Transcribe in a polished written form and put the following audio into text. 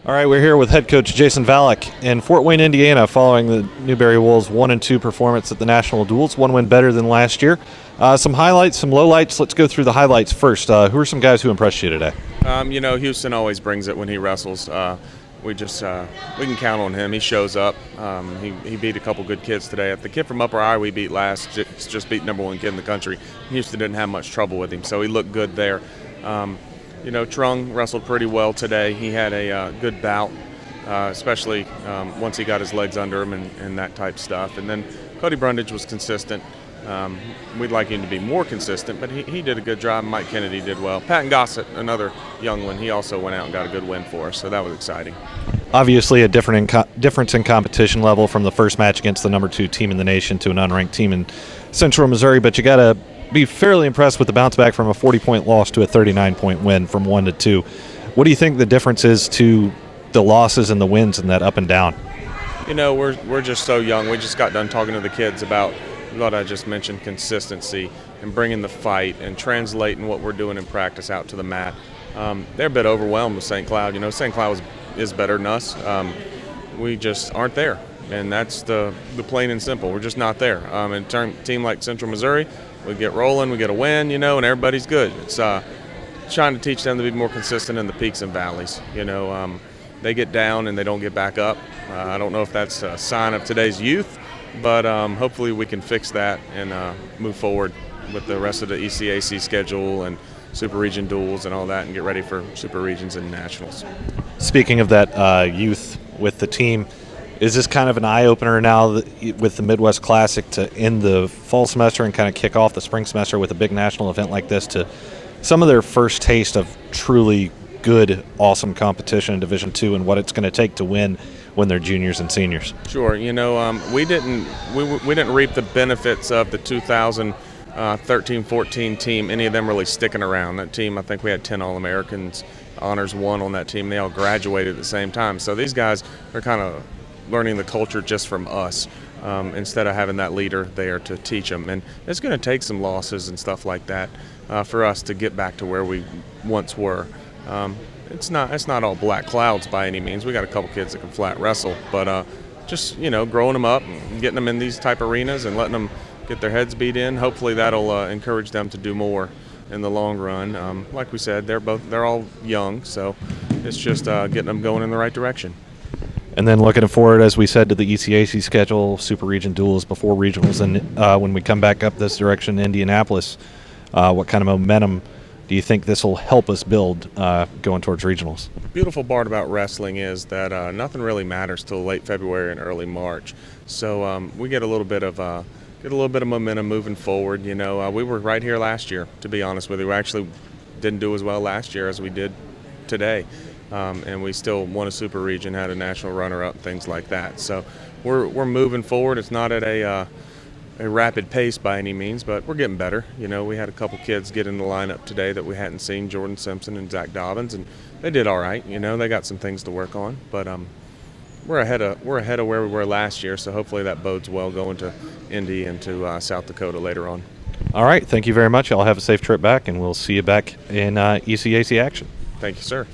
All right, we're here with head coach Jason Valek in Fort Wayne, Indiana, following the Newberry Wolves 1-2 performance at the National Duels. One win better than last year. Some highlights, some lowlights. Let's go through the highlights first. Who are some guys who impressed you today? Houston always brings it when he wrestles. We can count on him. He shows up. He beat a couple good kids today. The kid from Upper Iowa we beat last just beat #1 kid in the country. Houston didn't have much trouble with him, so he looked good there. Trung wrestled pretty well today. He had a good bout, especially once he got his legs under him and that type stuff. And then Cody Brundage was consistent. We'd like him to be more consistent, but he did a good job. Mike Kennedy did well. Patton Gossett, another young one, he also went out and got a good win for us, so that was exciting. Obviously, a difference in competition level from the first match against the #2 team in the nation to an unranked team in Central Missouri, but you got to be fairly impressed with the bounce back from a 40-point loss to a 39-point win from 1-2. What do you think the difference is to the losses and the wins in that up and down? We're just so young. We just got done talking to the kids about what I just mentioned, consistency and bringing the fight and translating what we're doing in practice out to the mat. They're a bit overwhelmed with St. Cloud. St. Cloud is better than us. We just aren't there, and that's the plain and simple. We're just not there. In a team like Central Missouri, we get rolling, we get a win, and everybody's good. It's trying to teach them to be more consistent in the peaks and valleys. They get down and they don't get back up. I don't know if that's a sign of today's youth, but hopefully we can fix that and move forward with the rest of the ECAC schedule and Super Region duels and all that and get ready for Super Regions and Nationals. Speaking of that youth with the team, is this kind of an eye-opener now with the Midwest Classic to end the fall semester and kind of kick off the spring semester with a big national event like this to some of their first taste of truly good, awesome competition in Division II and what it's going to take to win when they're juniors and seniors? Sure. We didn't reap the benefits of the 2013-14 team, any of them really sticking around. That team, I think we had 10 All-Americans, honors 1 on that team. They all graduated at the same time. So these guys are kind of learning the culture just from us instead of having that leader there to teach them. And it's going to take some losses and stuff like that for us to get back to where we once were. It's not all black clouds by any means. We got a couple kids that can flat wrestle, but just growing them up and getting them in these type arenas and letting them get their heads beat in. Hopefully that'll encourage them to do more in the long run. Like we said, they're all young, so it's just getting them going in the right direction. And then looking forward, as we said, to the ECAC schedule, Super Region duels before regionals, and when we come back up this direction, Indianapolis, what kind of momentum do you think this will help us build going towards regionals? The beautiful part about wrestling is that nothing really matters till late February and early March. So we get a little bit of momentum moving forward. We were right here last year, to be honest with you. We actually didn't do as well last year as we did today. And we still won a Super Region, had a national runner-up, things like that. So we're moving forward. It's not at a rapid pace by any means, but we're getting better. We had a couple kids get in the lineup today that we hadn't seen, Jordan Simpson and Zach Dobbins, and they did all right. They got some things to work on, but we're ahead of where we were last year. So hopefully that bodes well going to Indy and to South Dakota later on. All right, thank you very much. I'll have a safe trip back, and we'll see you back in ECAC action. Thank you, sir.